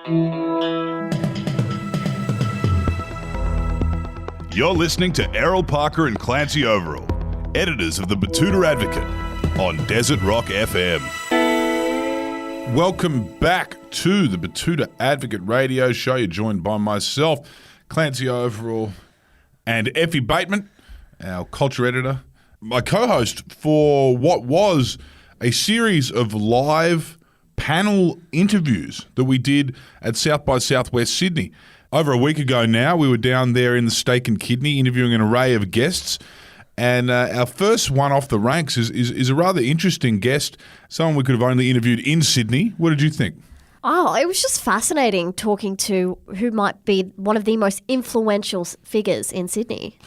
You're listening to Errol Parker and Clancy Overell, editors of the Betoota Advocate on Desert Rock FM. Welcome back to the Betoota Advocate radio show. You're joined by myself, Clancy Overell, and Effie Bateman, our culture editor, my co-host for what was a series of live panel interviews that we did at South by Southwest Sydney. Over a week ago now, we were down there in the Steak and Kidney interviewing an array of guests. And our first one off the ranks is a rather interesting guest, someone we could have only interviewed in Sydney. What did you think? Oh, it was just fascinating talking to who might be one of the most influential figures in Sydney.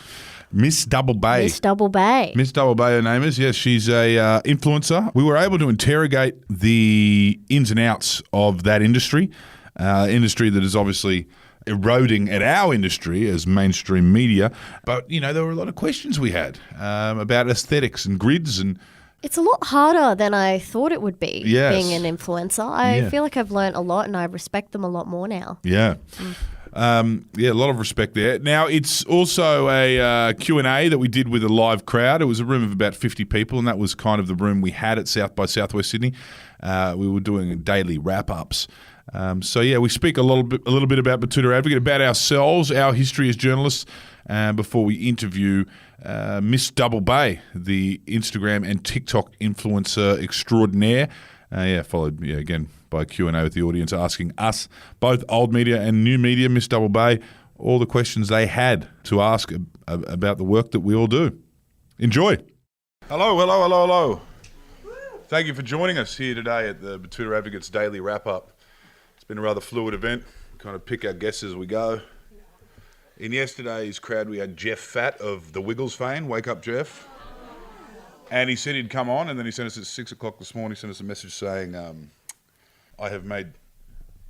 Miss Double Bay. Miss Double Bay. Miss Double Bay, her name is. Yes, she's a influencer. We were able to interrogate the ins and outs of that industry that is obviously eroding at our industry as mainstream media. But, you know, there were a lot of questions we had about aesthetics and grids and... It's a lot harder than I thought it would be, Yes. being an influencer. I feel like I've learned a lot and I respect them a lot more now. Yeah. A lot of respect there. Now, it's also a Q&A that we did with a live crowd. It was a room of about 50 people, and that was kind of the room we had at South by Southwest Sydney. We were doing daily wrap-ups. We speak a little bit about Betoota Advocate, about ourselves, our history as journalists, before we interview Miss Double Bay, the Instagram and TikTok influencer extraordinaire. Followed again by a Q&A with the audience asking us, both old media and new media, Miss Double Bay, all the questions they had to ask about the work that we all do. Enjoy. Hello. Thank you for joining us here today at the Betoota Advocate's Daily Wrap-Up. It's been a rather fluid event. We kind of pick our guests as we go. In yesterday's crowd, we had Jeff Fatt of the Wiggles fame. Wake up, Jeff. And he said he'd come on, and then he sent us at 6 o'clock this morning, he sent us a message saying, I have made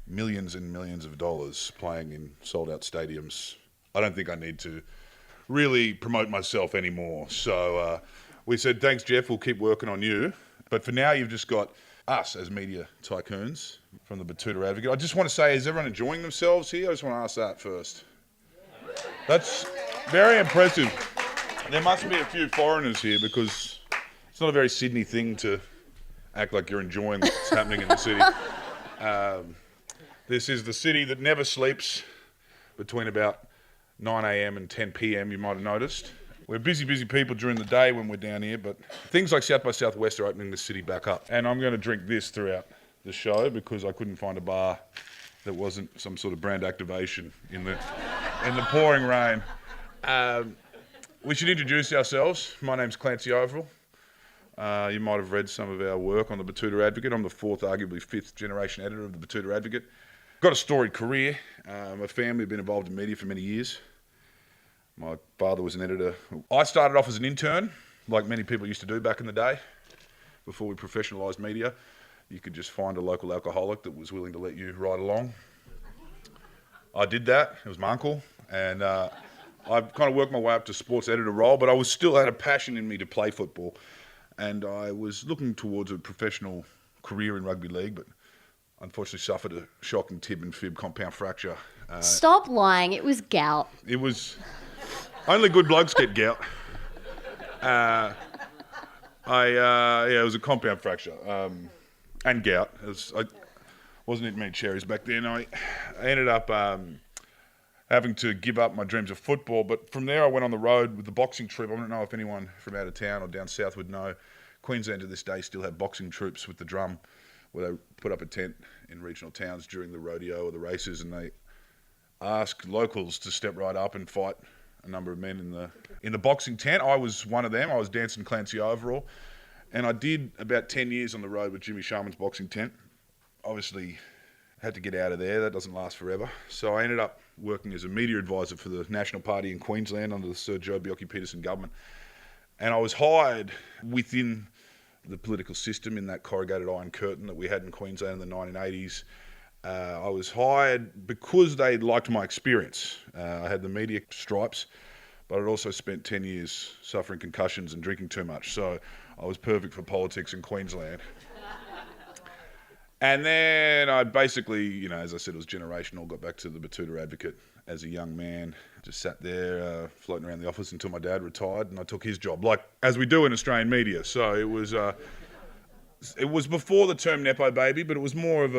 millions and millions of dollars playing in sold-out stadiums. I don't think I need to really promote myself anymore. So we said, thanks, Jeff, we'll keep working on you. But for now, you've just got us as media tycoons from the Betoota Advocate. I just want to say, is everyone enjoying themselves here? I just want to ask that first. That's very impressive. There must be a few foreigners here because it's not a very Sydney thing to act like you're enjoying what's happening in the city. This is the city that never sleeps between about 9 a.m. and 10 p.m, you might have noticed. We're busy people during the day when we're down here, but things like South by Southwest are opening the city back up. And I'm going to drink this throughout the show because I couldn't find a bar that wasn't some sort of brand activation in the pouring rain. We should introduce ourselves. My name's Clancy Overell. You might have read some of our work on the Betoota Advocate. I'm the fourth, arguably fifth generation editor of the Betoota Advocate. Got a storied career. My family have been involved in media for many years. My father was an editor. I started off as an intern, like many people used to do back in the day, before we professionalised media. You could just find a local alcoholic that was willing to let you ride along. I did that. It was my uncle. And I kind of worked my way up to sports editor role, but I still had a passion in me to play football. And I was looking towards a professional career in rugby league, but unfortunately suffered a shocking tib and fib compound fracture. Stop lying. It was gout. It was... Only good blokes get gout. It was a compound fracture and gout. I wasn't eating many cherries back then. I ended up having to give up my dreams of football, but from there I went on the road with the boxing troupe. I don't know if anyone from out of town or down south would know. Queensland to this day still have boxing troops with the drum where they put up a tent in regional towns during the rodeo or the races, and they ask locals to step right up and fight a number of men in the boxing tent. I was one of them. I was dancing Clancy Overell, and I did about 10 years on the road with Jimmy Sharman's boxing tent. Obviously had to get out of there. That doesn't last forever. So I ended up working as a media advisor for the National Party in Queensland under the Sir Joe Bjelke-Petersen government. And I was hired within the political system in that corrugated iron curtain that we had in Queensland in the 1980s. I was hired because they liked my experience. I had the media stripes, but I'd also spent 10 years suffering concussions and drinking too much. So I was perfect for politics in Queensland. And then I basically, you know, as I said, it was generational. Got back to the Betoota Advocate as a young man. Just sat there floating around the office until my dad retired, and I took his job, like as we do in Australian media. So it was before the term Nepo baby, but it was more of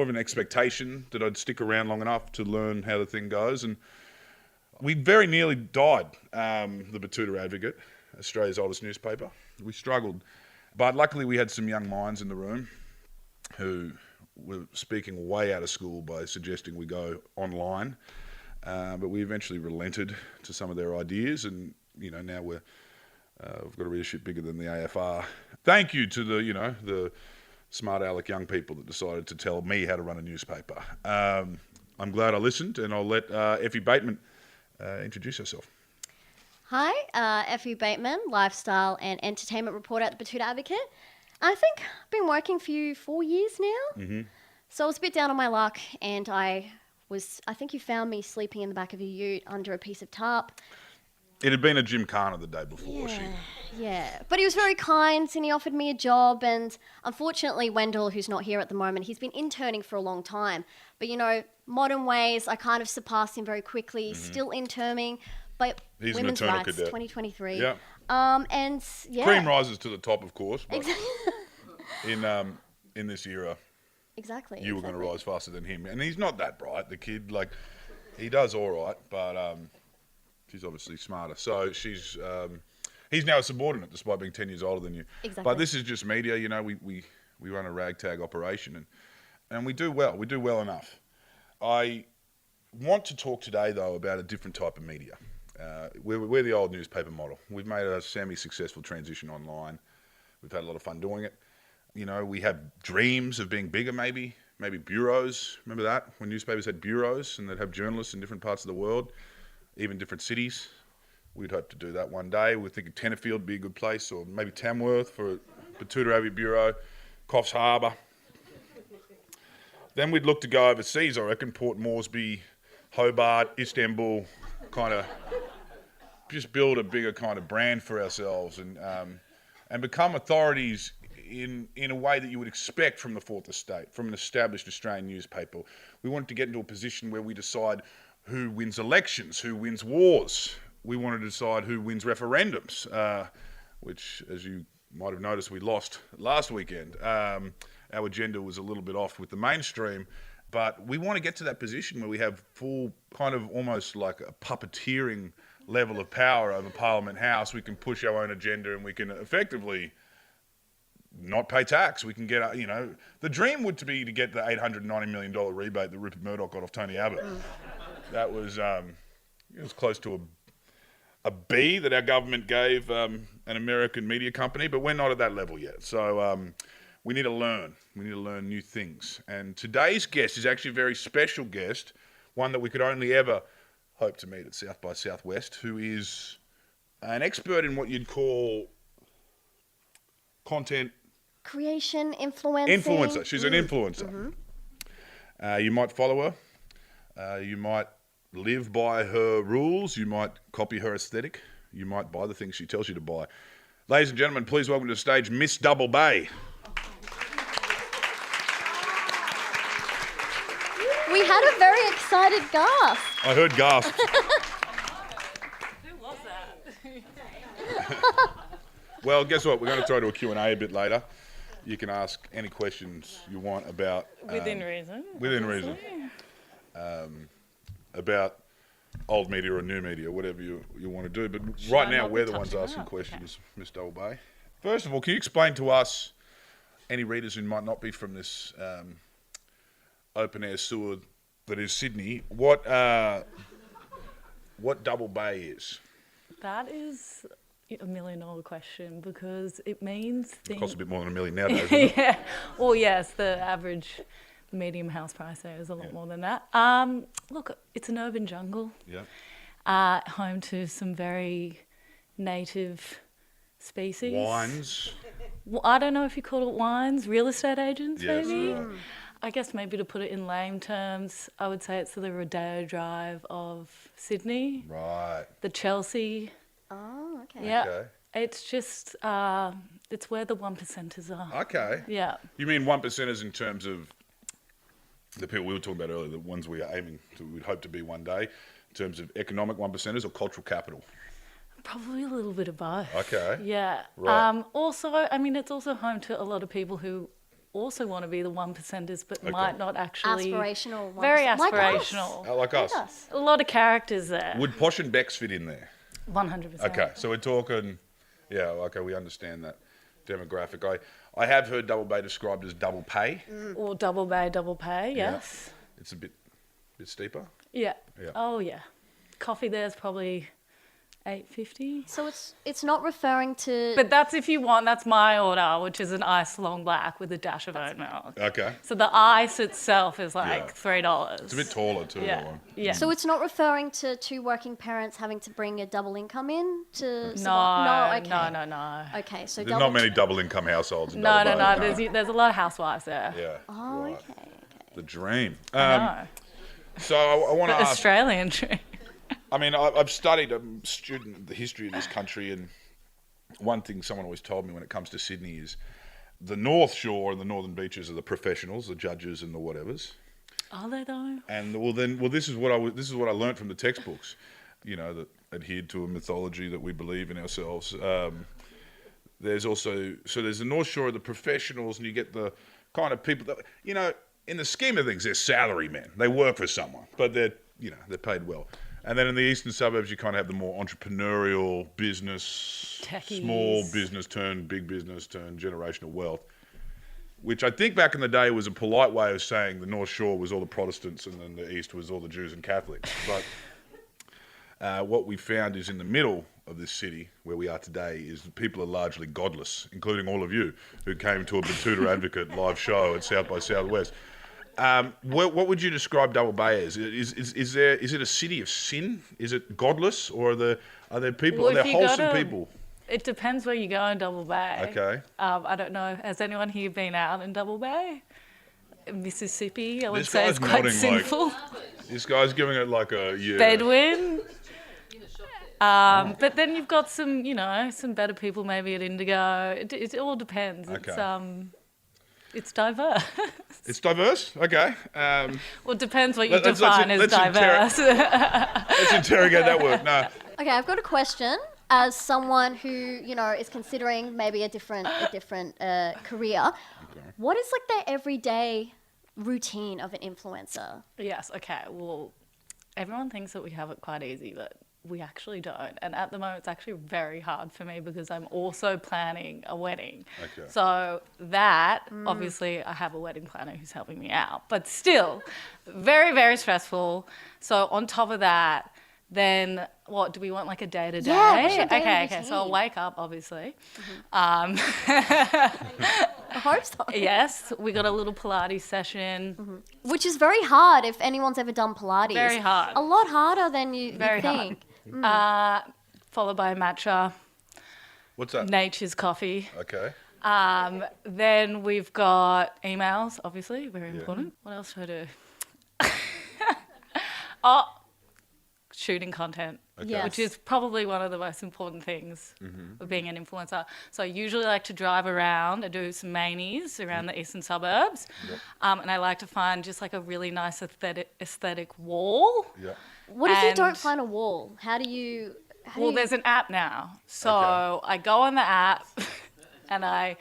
an expectation that I'd stick around long enough to learn how the thing goes. And we very nearly died, the Betoota Advocate, Australia's oldest newspaper. We struggled. But luckily we had some young minds in the room who were speaking way out of school by suggesting we go online. But we eventually relented to some of their ideas, and you know, now we've got a readership bigger than the AFR. Thank you to the smart aleck young people that decided to tell me how to run a newspaper. I'm glad I listened, and I'll let Effie Bateman introduce herself. Hi, Effie Bateman, lifestyle and entertainment reporter at the Betoota Advocate. I think I've been working for you 4 years now. Mm-hmm. So I was a bit down on my luck, and I think you found me sleeping in the back of your ute under a piece of tarp. It had been a gymkhana the day before. Yeah. But he was very kind, and he offered me a job, and unfortunately Wendell, who's not here at the moment, he's been interning for a long time. But you know, modern ways, I kind of surpassed him very quickly, still interning. But he's women's an eternal rights, cadet. 2023. Yeah. And yeah. Cream rises to the top, of course. But Exactly. in this era, Exactly. you were going to rise faster than him, and he's not that bright. The kid, like, he does all right, but she's obviously smarter. So he's now a subordinate, despite being 10 years older than you. Exactly. But this is just media. You know, we run a ragtag operation, and we do well. We do well enough. I want to talk today, though, about a different type of media. We're the old newspaper model. We've made a semi-successful transition online. We've had a lot of fun doing it. You know, we have dreams of being bigger, maybe bureaus. Remember that? When newspapers had bureaus and they'd have journalists in different parts of the world, even different cities. We'd hope to do that one day. We're thinking Tenterfield would be a good place, or maybe Tamworth for a Betoota Advocate Bureau, Coffs Harbour. Then we'd look to go overseas, I reckon, Port Moresby, Hobart, Istanbul, kind of just build a bigger kind of brand for ourselves and become authorities in a way that you would expect from the Fourth Estate, from an established Australian newspaper. We wanted to get into a position where we decide who wins elections, who wins wars. We wanted to decide who wins referendums, which, as you might have noticed, we lost last weekend. Our agenda was a little bit off with the mainstream, but we want to get to that position where we have full, kind of almost like a puppeteering level of power over Parliament House. We can push our own agenda, and we can effectively not pay tax. We can get, you know, the dream would be to get the $890 million rebate that Rupert Murdoch got off Tony Abbott. That was, it was close to a B that our government gave an American media company, but we're not at that level yet. So we need to learn. We need to learn new things. And today's guest is actually a very special guest, one that we could only ever hope to meet at South by Southwest, who is an expert in what you'd call content creation, influencing. Influencer. She's an influencer. Mm-hmm. You might follow her. You might live by her rules. You might copy her aesthetic. You might buy the things she tells you to buy. Ladies and gentlemen, please welcome to the stage Miss Double Bay. We had a very excited gasp. I heard gasps. Who was that? Well, guess what? We're going to throw to a Q&A a bit later. You can ask any questions you want about... Within reason. Within reason. About old media or new media, whatever you want to do. But right now, we're the ones asking questions, Miss Double Bay. First of all, can you explain to us, any readers who might not be from this open-air sewer that is Sydney, what Double Bay is? That is a $1 million question, because it means It costs a bit more than $1 million nowadays, doesn't it? Yeah. Well, yes, the average medium house price there is a lot more than that. Look, it's an urban jungle. Yeah. Home to some very native species. Wines. Well, I don't know if you call it wines, real estate agents, Yes, maybe. right. I guess maybe to put it in lame terms, I would say it's the Rodeo Drive of Sydney. Right. The Chelsea. Oh, okay. Yeah. Okay. It's just, it's where the 1%ers are. Okay. Yeah. You mean 1%ers in terms of the people we were talking about earlier, the ones we are aiming to, we'd hope to be one day, in terms of economic 1%ers or cultural capital? Probably a little bit of both. Okay. Yeah. Right. Also, I mean, it's also home to a lot of people who also want to be the 1%ers, but might not actually. Aspirational. 1%. Very Like us. aspirational. Like us. Like us. A lot of characters there. Would Posh and Bex fit in there? 100%. Okay, so we're talking, okay, we understand that demographic. I have heard double bay described as double pay. Or double pay, yes. Yeah. It's a bit steeper. Yeah. Yeah. Oh, yeah. Coffee there's probably $8.50. So it's not referring to. But that's if you want, that's my order, which is an ice long black with a dash of oat milk. Okay. So the ice itself is like $3. It's a bit taller too. That one. Yeah. So it's not referring to two working parents having to bring a double income in to. No, Okay. no. Okay, so There's not many double income households. In No. Double Bay, There's a lot of housewives there. Yeah. Oh, right. okay. The dream. I know. So I want to The ask. Australian dream. I mean, I've studied a student of the history of this country, and one thing someone always told me when it comes to Sydney is the North Shore and the northern beaches are the professionals, the judges and the whatevers. Are they though? And this is what I learned from the textbooks, that adhered to a mythology that we believe in ourselves. There's the North Shore of the professionals, and you get the kind of people that in the scheme of things, they're salary men. They work for someone, but they're paid well. And then in the eastern suburbs, you kind of have the more entrepreneurial business, Techies. small business turned big business turned generational wealth, which I think back in the day was a polite way of saying the North Shore was all the Protestants and then the East was all the Jews and Catholics. But what we found is in the middle of this city where we are today is that people are largely godless, including all of you who came to a Betoota Advocate live show at South by Southwest. What would you describe Double Bay as? Is it a city of sin? Is it godless, or are there people? Well, are there wholesome people? It depends where you go in Double Bay. Okay. I don't know. Has anyone here been out in Double Bay? Mississippi, I would This say guy's it's quite nodding sinful. This guy's giving it like a Bedouin. But then you've got some better people maybe at Indigo. It all depends. Okay. It's diverse. It's diverse. Okay. Well, it depends what you Let's define as diverse. Let's interrogate that word. No. Okay, I've got a question. As someone who is considering maybe a different career, what is like the everyday routine of an influencer? Yes. Okay. Well, everyone thinks that we have it quite easy, but we actually don't. And at the moment, it's actually very hard for me because I'm also planning a wedding. Okay. So that, obviously, I have a wedding planner who's helping me out. But still, very, very stressful. So on top of that, then what, do we want like a day-to-day? Yeah, what's your daily Okay. So I'll routine? wake up, obviously. I hope so. Yes, we got a little Pilates session. Which is very hard if anyone's ever done Pilates. Very hard. A lot harder than you Very think. Followed by a matcha, What's that? nature's coffee. Okay. Then we've got emails, obviously, very important. What else should I do? Shooting content, Yes. which is probably one of the most important things of being an influencer. So I usually like to drive around and do some manies around the eastern suburbs. And I like to find just like a really nice aesthetic wall. Yeah. What if you don't And- find a wall? How do you... There's an app now. So Okay. I go on the app and I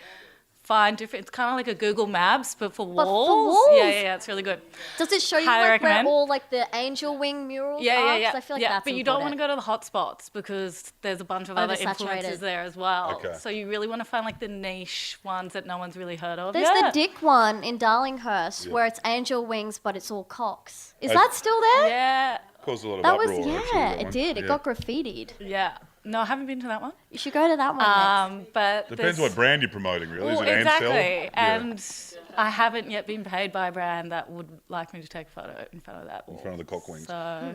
find different, it's kind of like a Google Maps, but for But for walls. walls? Yeah, it's really good. Does it show you Highly like where recommend. all like the angel wing murals are? Yeah. 'Cause I feel like that's But you don't want to important. go to the hot spots because there's a bunch of other Oversaturated. influencers there as well. Okay. So you really want to find like the niche ones that no one's really heard of. There's the Dick one in Darlinghurst where it's angel wings, but it's all cocks. Is that still there? Yeah. Caused a lot of That was, uproar. actually, that it one. did. It Yeah. got graffitied. Yeah. No, I haven't been to that one. You should go to that one next. But Depends what brand you're promoting, really. Well, Is it exactly. Ansel? And I haven't yet been paid by a brand that would like me to take a photo in front of that wall. In front of the cock wings. So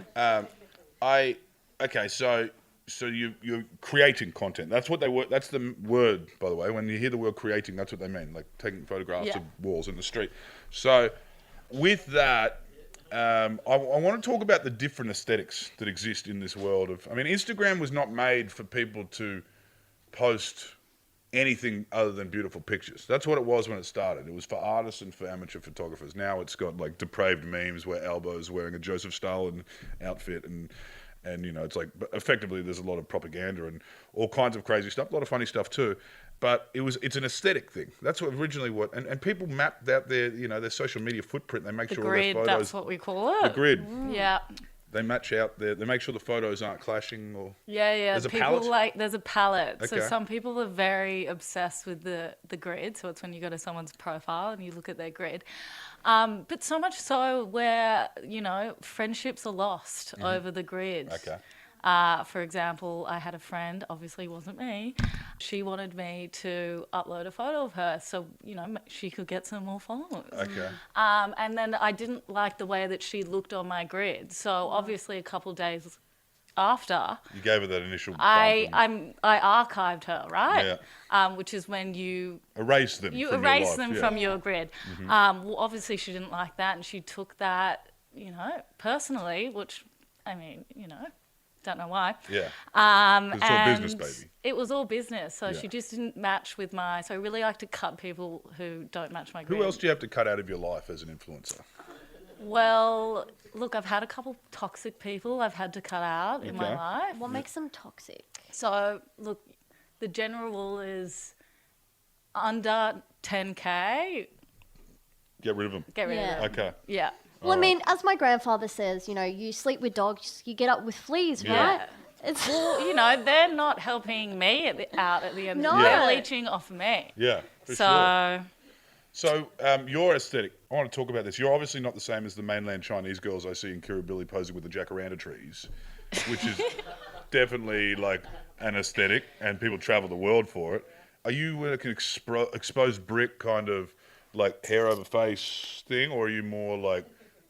So you're creating content. That's what they were. That's the word, by the way. When you hear the word creating, that's what they mean, like taking photographs Yeah. of walls in the street. So with that, I want to talk about the different aesthetics that exist in this world of. I mean, Instagram was not made for people to post anything other than beautiful pictures. That's what it was when it started. It was for artists and for amateur photographers. Now it's got like depraved memes where Albo's wearing a Joseph Stalin outfit and it's like, but effectively there's a lot of propaganda and all kinds of crazy stuff, a lot of funny stuff too. But it's an aesthetic thing. That's what originally and people mapped out their social media footprint. They make The sure grid, all their photos. that's what we call it. The grid. Yeah. They match out they make sure the photos aren't clashing or. Yeah. There's a people palette? there's a palette. So Okay. some people are very obsessed with the grid. So it's when you go to someone's profile and you look at their grid. But so much so where, friendships are lost over the grid. Okay. For example, I had a friend, obviously it wasn't me. She wanted me to upload a photo of her so, she could get some more followers. Okay. And then I didn't like the way that she looked on my grid. So obviously a couple of days after, You gave her that initial. I bump archived her, right? Yeah. Which is when you erase them. you from erase your life. them Yeah. from your grid. Well, obviously she didn't like that, and she took that, personally, which, don't know why. Yeah. 'Cause it's all and business, baby. It was all business, so Yeah. she just didn't match with my. So I really like to cut people who don't match my grid. Who else do you have to cut out of your life as an influencer? Well, look, I've had a couple toxic people I've had to cut out in my Okay. life. What makes them toxic? So look, the general rule is under 10K, Get rid of them. get rid Yeah. of them. Okay. Yeah. Well, I mean, as my grandfather says, you sleep with dogs, you get up with fleas, Yeah. right? It's Well, they're not helping me out at the end. No. They're leeching off me. Yeah. For So sure. So your aesthetic, I want to talk about this. You're obviously not the same as the mainland Chinese girls I see in Kirribilli posing with the jacaranda trees, which is definitely like an aesthetic, and people travel the world for it. Are you like an exposed brick kind of like hair over face thing, or are you more like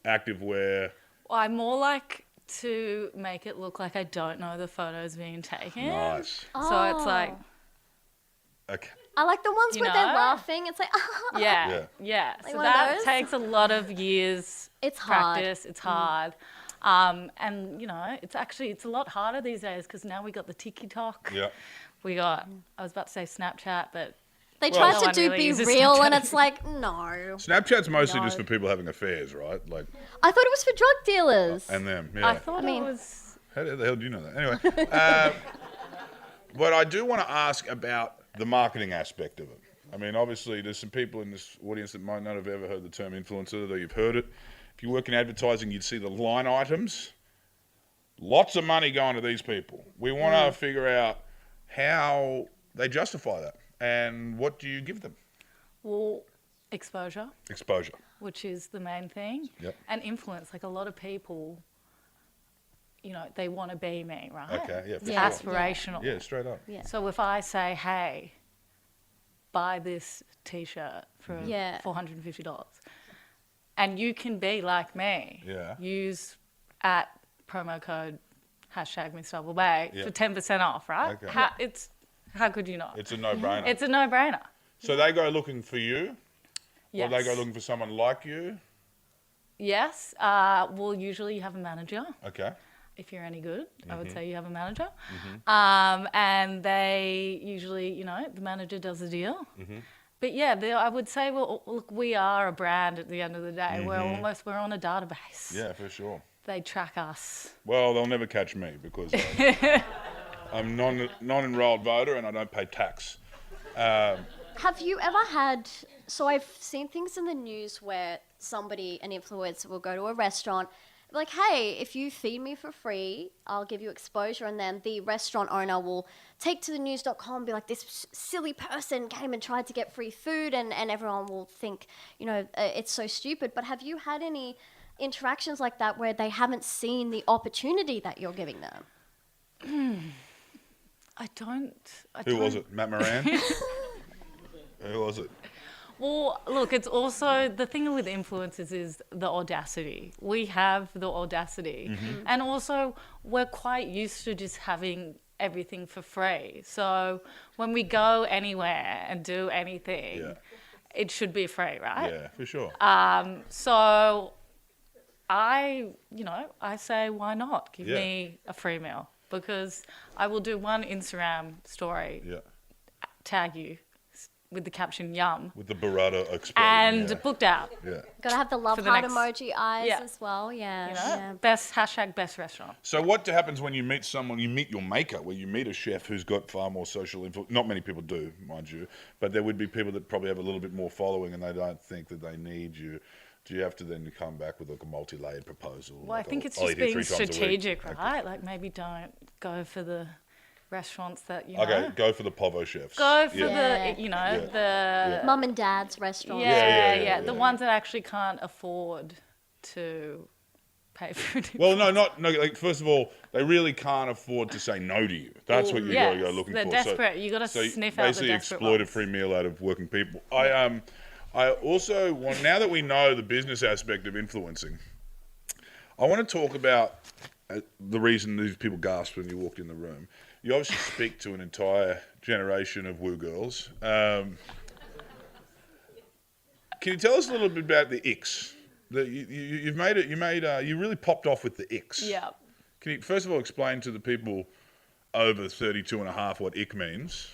active wear? I more like to make it look like I don't know the photo's being taken. Nice. So it's like, Okay. I like the ones where they're know? laughing. It's like, yeah. Like So one of that those? takes a lot of years It's hard. practice. It's hard. And it's a lot harder these days because now we got the TikTok. Yeah. We got, I was about to say Snapchat, but they Well- try No to one do really be uses real, and Snapchat. it's like, no. Snapchat's mostly No. just for people having affairs, right? Like, I thought it was for drug dealers. and them. Yeah. I thought I mean- it was. How the hell do you know that? Anyway, but I do want to ask about the marketing aspect of it. I mean, obviously, there's some people in this audience that might not have ever heard the term influencer, though you've heard it. If you work in advertising, you'd see the line items. Lots of money going to these people. We want to figure out how they justify that, and what do you give them? Well, exposure, Exposure. which is the main thing, Yep. and influence. Like a lot of people, they want to be me, right? Okay, yeah, for Yeah. sure. Aspirational. Yeah, straight up. Yeah. So if I say, hey, buy this T-shirt for Yeah. $450, and you can be like me, Yeah. use at promo code #MissDoubleBay Yeah. for 10% off, right? Okay. How could you not? It's a no-brainer. It's a no-brainer. So they go looking for you, Yes. or they go looking for someone like you? Yes. Well, usually you have a manager. Okay. If you're any good, I would Mm-hmm. say you have a manager. And they usually, the manager does the deal. Mm-hmm. But yeah, I would say, well, look, we are a brand at the end of the day. We're on a database. Mm-hmm. Yeah, for sure. They track us. Well, they'll never catch me because I'm non-enrolled voter and I don't pay tax. Have you ever had? So I've seen things in the news where an influencer, will go to a restaurant, like, hey, if you feed me for free, I'll give you exposure, and then the restaurant owner will take to the news.com and be like, this silly person came and tried to get free food, and everyone will think, it's so stupid. But have you had any interactions like that where they haven't seen the opportunity that you're giving them? Who was it? Matt Moran? Who was it? Well, look, it's also the thing with influencers is the audacity. We have the audacity. And also, we're quite used to just having everything for free. So when we go anywhere and do anything, Yeah. it should be free, right? Yeah, for sure. So I say, why not? Give Yeah. me a free meal, because I will do one Instagram story Yeah. tag you with the caption "Yum" With the burrata exploding. and booked out. Yeah. Gotta have the love For the heart next- emoji eyes Yeah. as well. Yeah. You know, Yeah. best restaurant. So what happens when you meet someone, you meet your maker, where you meet a chef who's got far more social influence? Not many people do, mind you, but there would be people that probably have a little bit more following and they don't think that they need you. Do you have to then come back with like a multi-layered proposal? Well, like, I think it's I'll just eat here being 3 times a week? strategic, Okay. right? Like maybe don't go for the restaurants that you Okay, know. go for the Povo chefs. Go for Yeah. the you know Yeah. the Mum and dad's restaurants. yeah, the ones that actually can't afford to pay for it. Well, no. Like, first of all, they really can't afford to say no to you. That's what you got to go looking they're for. desperate. You got to So sniff out the basically desperate exploit a ones. free meal out of working people. I also want, now that we know the business aspect of influencing, I want to talk about the reason these people gasped when you walked in the room. You obviously speak to an entire generation of woo girls. Can you tell us a little bit about the icks? You really popped off with the icks. Yeah. Can you first of all explain to the people over 32 and a half what ick means?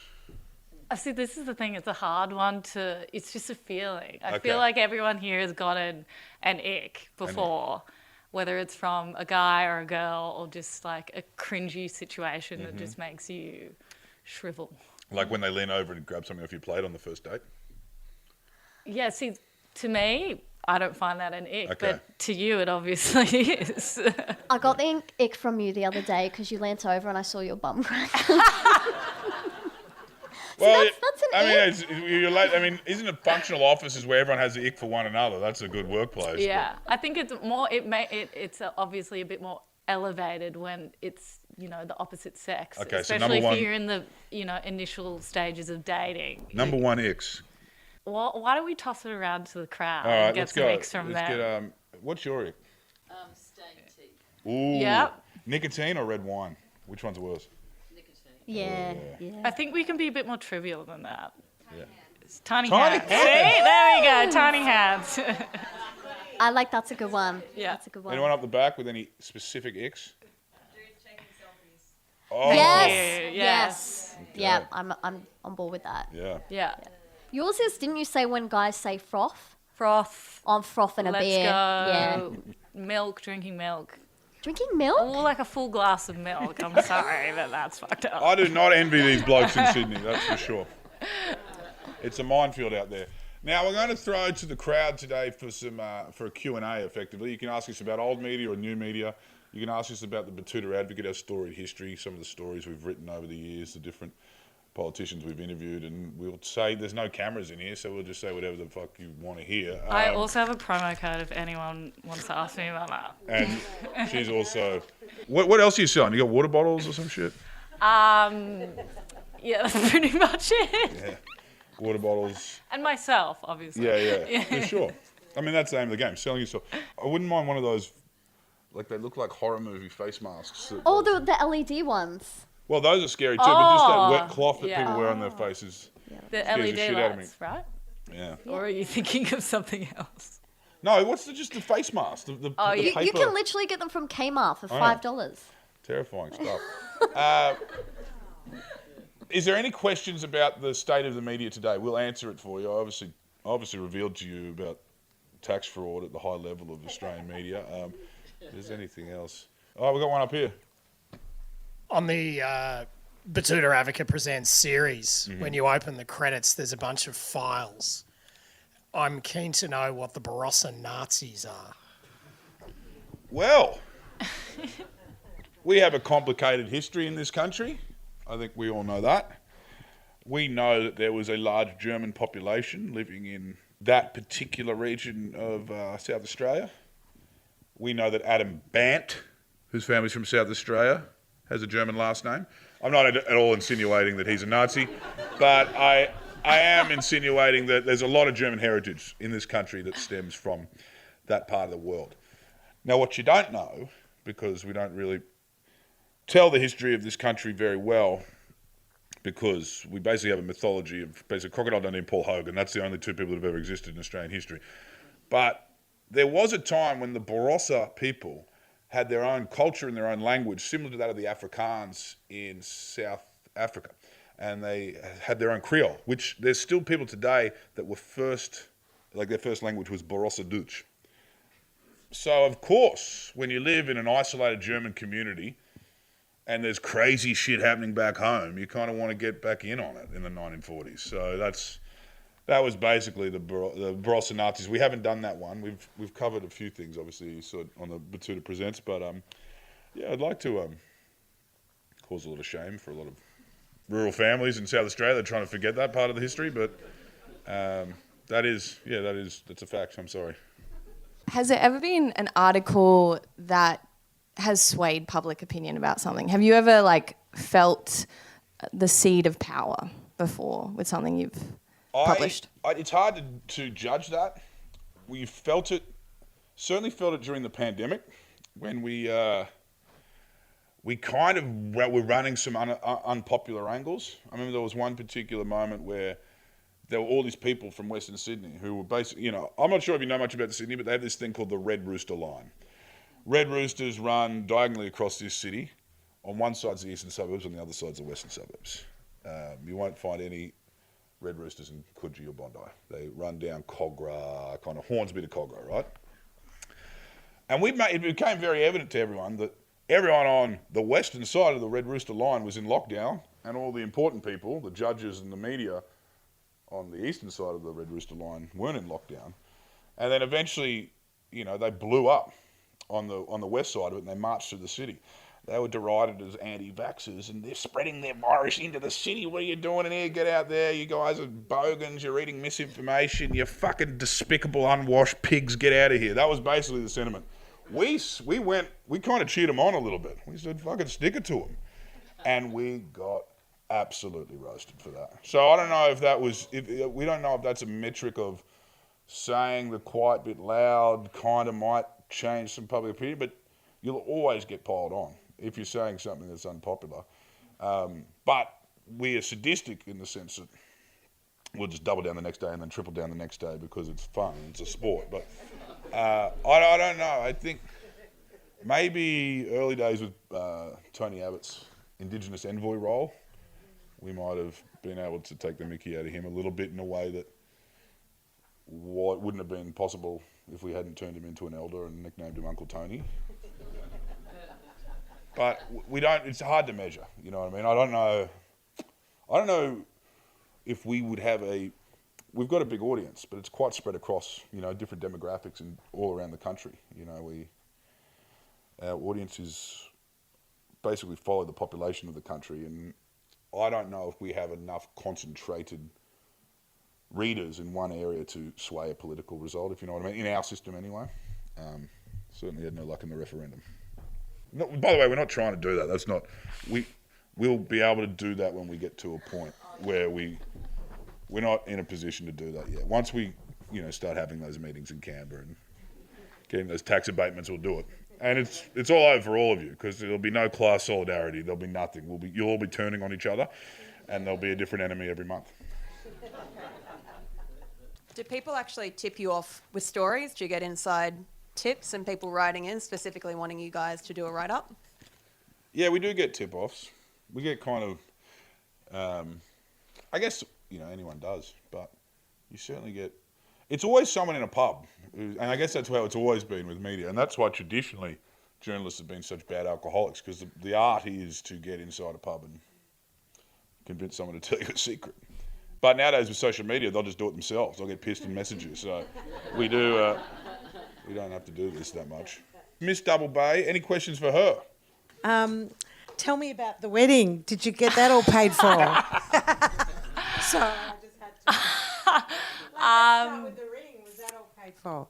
I see. This is the thing. It's a hard one to. It's just a feeling. I Okay. feel like everyone here has gotten an ick before, whether it's from a guy or a girl or just like a cringy situation that just makes you shrivel. Like when they lean over and grab something off your plate on the first date? Yeah. See, to me, I don't find that an ick, Okay. but to you, it obviously is. I got the ick from you the other day because you leant over and I saw your bum crack. Well, that's an ick. you're late. I mean, isn't it functional offices where everyone has the ick for one another? That's a good workplace. Yeah, I think it's more. It's obviously a bit more elevated when it's the opposite sex, Okay, so especially number one- if you're in the initial stages of dating. Number one icks. Well, why don't we toss it around to the crowd All and right, get let's some go. icks from Let's there? get, what's your ick? Stained teeth. Ooh. Yep. Nicotine or red wine? Which one's worse? Nicotine. Yeah. I think we can be a bit more trivial than that. Yeah. It's tiny Tiny hands. hands. See, there we go, tiny hands. I like that's a good one. Yeah. That's a good one. Anyone up the back with any specific icks? Dudes taking selfies. Oh. Yes. you, Yes. Okay. Yeah, I'm on board with that. Yeah. Yeah. Yours is, didn't you say when guys say froth? Froth. I'm frothing a Let's beer. go. Yeah. Milk, drinking milk. Drinking milk? Oh, like a full glass of milk. I'm sorry, but that's fucked up. I do not envy these blokes in Sydney, that's for sure. It's a minefield out there. Now, we're going to throw to the crowd today for a Q&A, effectively. You can ask us about old media or new media. You can ask us about the Betoota Advocate, our storied history, some of the stories we've written over the years, the different politicians we've interviewed, and we'll say there's no cameras in here, so we'll just say whatever the fuck you want to hear. I also have a promo code if anyone wants to ask me about that. And she's also... What else are you selling? You got water bottles or some shit? Yeah, that's pretty much it. Yeah. Water bottles. And myself, obviously. Yeah, for sure. I mean, that's the aim of the game, selling yourself. I wouldn't mind one of those, like they look like horror movie face masks. Oh, the LED ones. Well, those are scary too, but just that Oh, wet cloth that yeah. people wear on their faces. The Scares the LED shit out of me. lights, right? Yeah. Or are you thinking of something else? No, what's just the face mask? The Oh, the yeah. paper. You can literally get them from Kmart for I know. $5. Terrifying stuff. Is there any questions about the state of the media today? We'll answer it for you. I obviously revealed to you about tax fraud at the high level of Australian media. If there's anything else? Oh, we've got one up here. On the Betoota Advocate Presents series, when you open the credits, there's a bunch of files. I'm keen to know what the Barossa Nazis are. Well, we have a complicated history in this country. I think we all know that. We know that there was a large German population living in that particular region of South Australia. We know that Adam Bant, whose family's from South Australia, has a German last name. I'm not at all insinuating that he's a Nazi, but I am insinuating that there's a lot of German heritage in this country that stems from that part of the world. Now, what you don't know, because we don't really tell the history of this country very well, because we basically have a mythology of basically Crocodile Dundee and Paul Hogan. That's the only two people that have ever existed in Australian history. But there was a time when the Barossa people had their own culture and their own language, similar to that of the Afrikaans in South Africa. and they had their own Creole, which there's still people today that were their first language was Barossa Dutch. So, of course, when you live in an isolated German community and there's crazy shit happening back home, you kind of want to get back in on it in the 1940s. So that was basically the Barossa Nazis. We haven't done that one. We've covered a few things, obviously, you saw it on the Betoota Presents, but yeah, I'd like to cause a lot of shame for a lot of rural families in South Australia. They're trying to forget that part of the history, but that's a fact. I'm sorry. Has there ever been an article that has swayed public opinion about something? Have you ever felt the seed of power before with something you've published? It's hard to judge that. We certainly felt it during the pandemic when we kind of were running some unpopular angles. I remember there was one particular moment where there were all these people from Western Sydney who were basically, I'm not sure if you know much about Sydney, but they have this thing called the Red Rooster Line. Red Roosters run diagonally across this city. On one side's the eastern suburbs, on the other side's the western suburbs. You won't find any Red Roosters in Coogee or Bondi. They run down Cogra, kind of Hornsby to Cogra, right? And it became very evident to everyone that everyone on the western side of the Red Rooster Line was in lockdown, and all the important people, the judges and the media, on the eastern side of the Red Rooster Line weren't in lockdown. And then eventually, they blew up on the west side of it and they marched through the city. They were derided as anti-vaxxers and they're spreading their virus into the city. What are you doing in here? Get out there. You guys are bogans. You're eating misinformation. You fucking despicable, unwashed pigs. Get out of here. That was basically the sentiment. We kind of cheered them on a little bit. We said, fucking stick it to them. And we got absolutely roasted for that. So I don't know if we don't know if that's a metric of saying the quiet bit loud kind of might change some public opinion, but you'll always get piled on if you're saying something that's unpopular. But we are sadistic in the sense that we'll just double down the next day and then triple down the next day because it's fun, it's a sport. But I don't know. I think maybe early days with Tony Abbott's Indigenous envoy role, we might have been able to take the mickey out of him a little bit in a way that wouldn't have been possible if we hadn't turned him into an elder and nicknamed him Uncle Tony. But it's hard to measure, you know what I mean? I don't know if we would have we've got a big audience, but it's quite spread across, different demographics and all around the country. Our audiences basically follow the population of the country, and I don't know if we have enough concentrated readers in one area to sway a political result, if you know what I mean, in our system anyway. Certainly had no luck in the referendum. No, by the way, we're not trying to do that. That's not. We'll be able to do that when we get to a point where we're not in a position to do that yet. Once we, start having those meetings in Canberra and getting those tax abatements, we'll do it. And it's all over for all of you because there'll be no class solidarity. There'll be nothing. You'll all be turning on each other, and there'll be a different enemy every month. Do people actually tip you off with stories? Do you get inside tips and people writing in specifically wanting you guys to do a write-up? Yeah, we do get tip-offs. We get kind of, I guess, anyone does, but you certainly get, it's always someone in a pub. And I guess that's how it's always been with media. And that's why traditionally journalists have been such bad alcoholics, because the art is to get inside a pub and convince someone to tell you a secret. But nowadays with social media, they'll just do it themselves. They'll get pissed in messages. So we don't have to do this that much. Miss Double Bay, any questions for her? Tell me about the wedding. Did you get that all paid for? So I just had to. Start with the ring. Was that all paid for?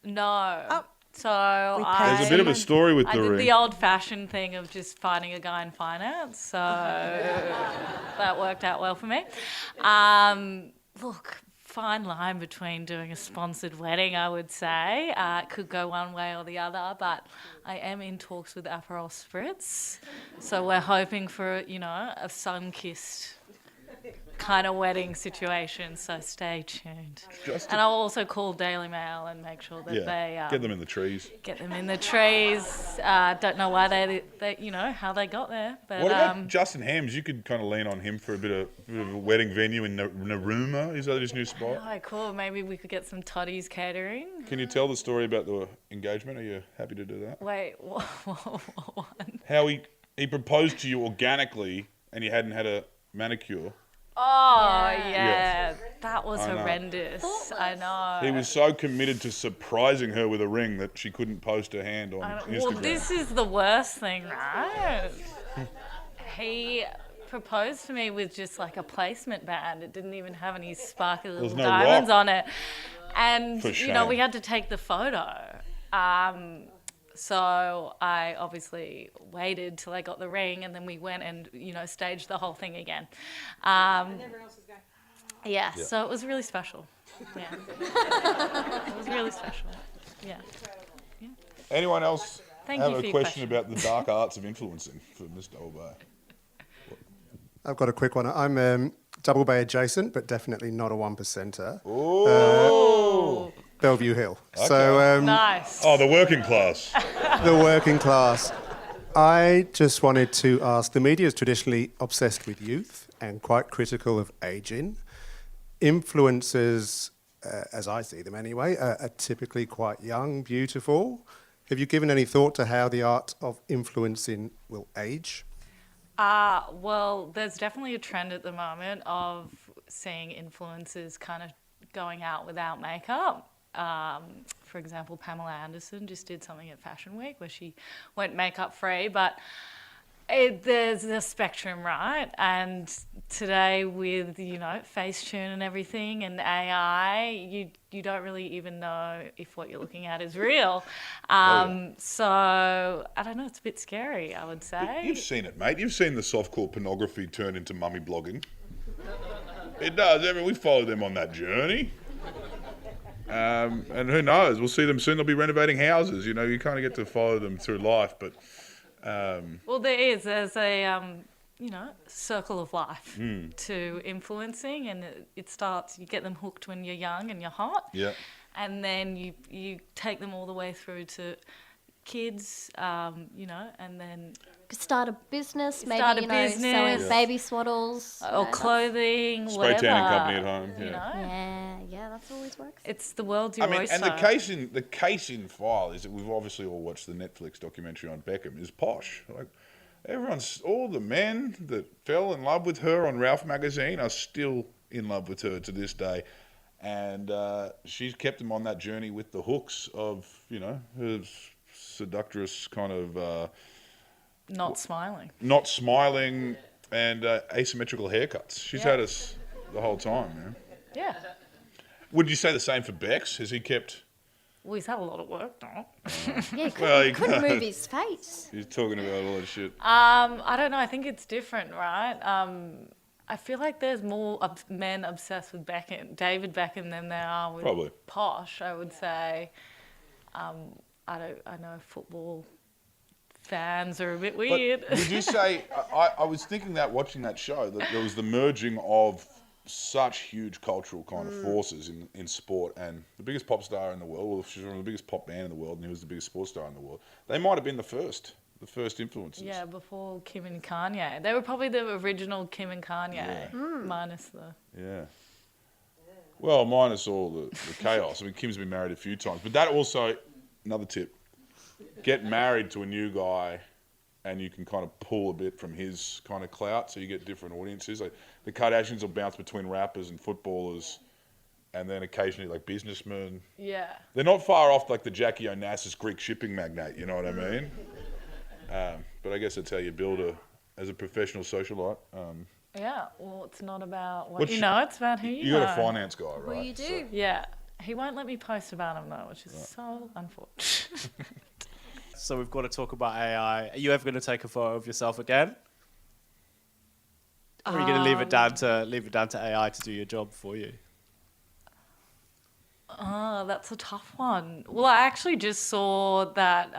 No. Oh. So There's a bit of a story with I the did ring. the old-fashioned thing of just finding a guy in finance, so that worked out well for me. Look, fine line between doing a sponsored wedding, I would say. It could go one way or the other, but I am in talks with Aperol Spritz, so we're hoping for, a sun-kissed kind of wedding situation, so stay tuned. Just And I'll also call Daily Mail and make sure that they get them in the trees. get them in the trees. Don't know why they you know, how they got there. But What about Justin Hams? You could kind of lean on him for a bit of a wedding venue in Narooma. Is that his new spot? oh, cool. Maybe we could get some Toddy's catering. Can you tell the story about the engagement? Are you happy to do that? Wait, what? How he proposed to you organically and you hadn't had a manicure. Oh, Yeah. yeah. That was I know. horrendous. I know. He was so committed to surprising her with a ring that she couldn't post her hand on Instagram. Well, this is the worst thing, right? He proposed to me with just like a placement band. It didn't even have any sparkly little no diamonds rock. on it. And, For you know, shame. we had to take the photo. So I obviously waited till I got the ring and then we went and, you know, staged the whole thing again. Everyone else is going. Yeah, so it was really special. Yeah. It was really special. Yeah. Anyone else Thank have you a for your question about the dark arts of influencing for Mr. Obey? I've got a quick one. I'm Double Bay adjacent, but definitely not a 1%er. Oh, Bellevue Hill. So Nice. oh, the working class. the working class. I just wanted to ask, the media is traditionally obsessed with youth and quite critical of ageing. Influencers, as I see them anyway, are typically quite young, beautiful. Have you given any thought to how the art of influencing will age? Well, there's definitely a trend at the moment of seeing influencers kind of going out without makeup. For example, Pamela Anderson just did something at Fashion Week where she went makeup free, but there's a spectrum, right? And today with, you know, Facetune and everything and AI, you don't really even know if what you're looking at is real. So, I don't know, it's a bit scary, I would say. You've seen it, mate. You've seen the softcore pornography turn into mummy blogging. It does. I mean, we followed them on that journey. And who knows? We'll see them soon. They'll be renovating houses. You know, you kind of get to follow them through life, but... Well, there's a, you know, circle of life to influencing, and it starts, you get them hooked when you're young and you're hot. Yeah. And then you take them all the way through to kids, you know, and then... Start a business, maybe, Start a you know, selling business. baby swaddles. you Or know, clothing, Spray whatever. tanning company at home, You yeah. know? Yeah, that's always works. It's the world's your I mean, oyster. and the case in file is that we've obviously all watched the Netflix documentary on Beckham. Is posh. Like all the men that fell in love with her on Ralph magazine are still in love with her to this day, and she's kept them on that journey with the hooks of, you know, her seductress kind of Not smiling. not smiling and asymmetrical haircuts. She's had us the whole time, man. Yeah. Would you say the same for Bex? Has he kept? Well, he's had a lot of work, though. Yeah, Well, he couldn't can't. move his face. He's talking about all that shit. I don't know. I think it's different, right? I feel like there's more men obsessed with David Beckham than there are with Probably. Posh, I would say. I know football fans are a bit weird. But would you say, I was thinking that watching that show, that there was the merging of such huge cultural kind of forces in sport, and the biggest pop star in the world, well, she's one of the biggest pop band in the world, and he was the biggest sports star in the world. They might have been the first influences. Yeah, before Kim and Kanye. They were probably the original Kim and Kanye, minus the... Yeah. Well, minus all the chaos. I mean, Kim's been married a few times. But that also, another tip, get married to a new guy and you can kind of pull a bit from his kind of clout, so you get different audiences. Like the Kardashians will bounce between rappers and footballers, and then occasionally like businessmen. Yeah. They're not far off like the Jackie Onassis Greek shipping magnate, you know what I mean? But I guess that's how you build as a professional socialite. Yeah, well, it's not about what What's you your- know, it's about who you You know. got a finance guy, right? Well, you do. So- Yeah. He won't let me post about him, though, which is so unfortunate. So we've got to talk about AI. Are you ever going to take a photo of yourself again? Or are you going to leave it down to AI to do your job for you? Oh, that's a tough one. Well, I actually just saw that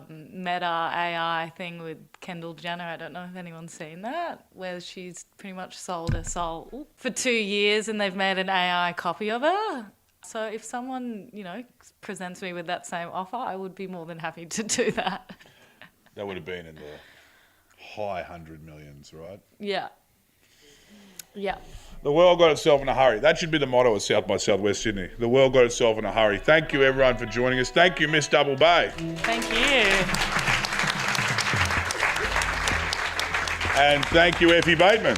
Meta AI thing with Kendall Jenner. I don't know if anyone's seen that, where she's pretty much sold her soul for 2 years and they've made an AI copy of her. So if someone, presents me with that same offer, I would be more than happy to do that. That would have been in the high 100 millions, right? Yeah. Yeah. The world got itself in a hurry. That should be the motto of South by Southwest Sydney. The world got itself in a hurry. Thank you, everyone, for joining us. Thank you, Miss Double Bay. Thank you. And thank you, Effie Bateman.